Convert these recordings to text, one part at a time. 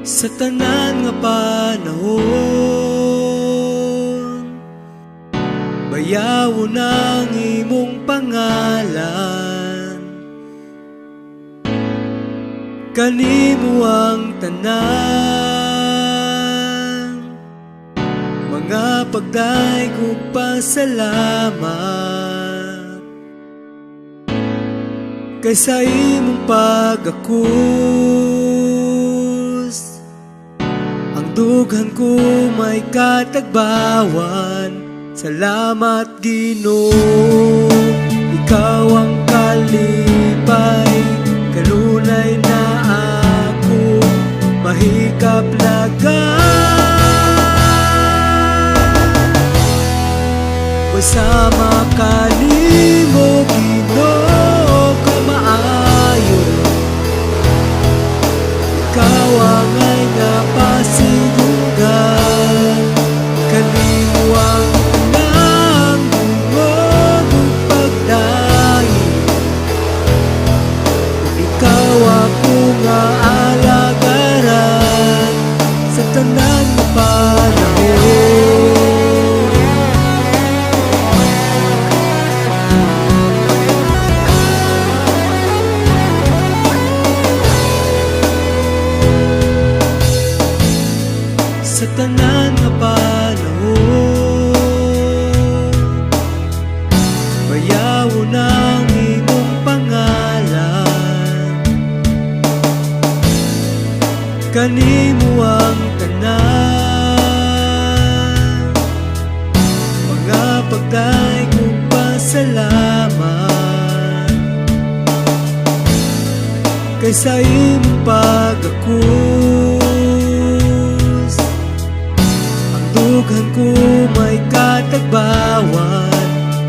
Sa tanan nga panahon, bayawon ang imong pangalan. Kanimo ang tanan, mga pagdaigog pasalamat. Kay sa imong pag-akus, ang dughan ko may katagbawan. Salamat Ginoo, ikaw ang kalipay, kanunay na ako mahikap lagan. Wasama kanimo Ginoo ka maayo, ikaw ang ay napasidunggan. Kanimo ang nang dungog ug pagdayo, ikaw ako nga alagaran sa tanan nga panahon. Sa tanan nga panahon, bayawon ang imong pangalan. Kanimo ang tanan, mga pagdaigog pasalamat. Kay sa imong pag-akus, dughan ko may katagbawan.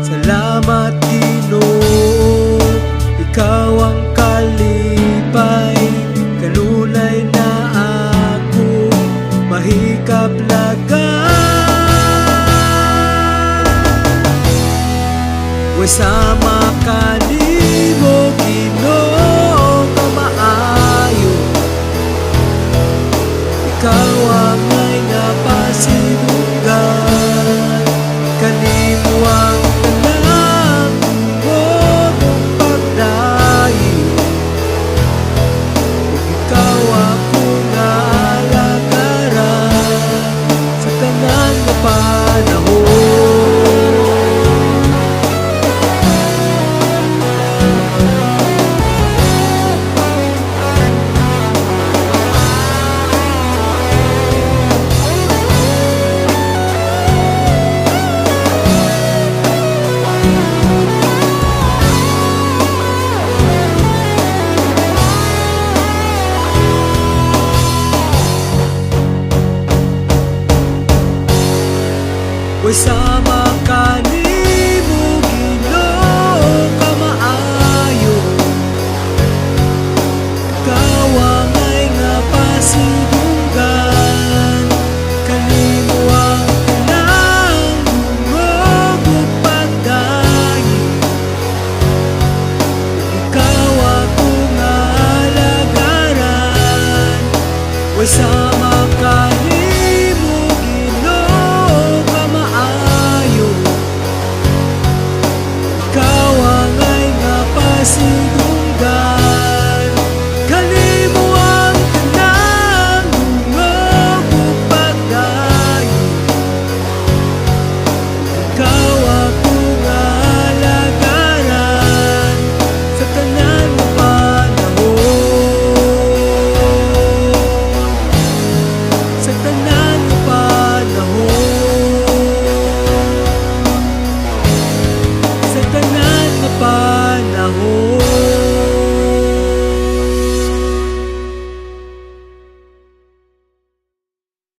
Salamat Ginoo, ikaw ang kalipay, kanunay na ako mahikap lagan. Wasama kanimo Ginoo ka maayo, ikaw ang ay napasidunggan. Kanimo ang tanan dungog ug pagdayo, ikaw ako nga alagaran sa tanan nga panahon. Wasama kanimo Ginoo ka maayo, ikaw ang ay nga pasidunggan. Kanimo ang tanan dungog ug pagdayo, ikaw ako nga alagaran. Wasama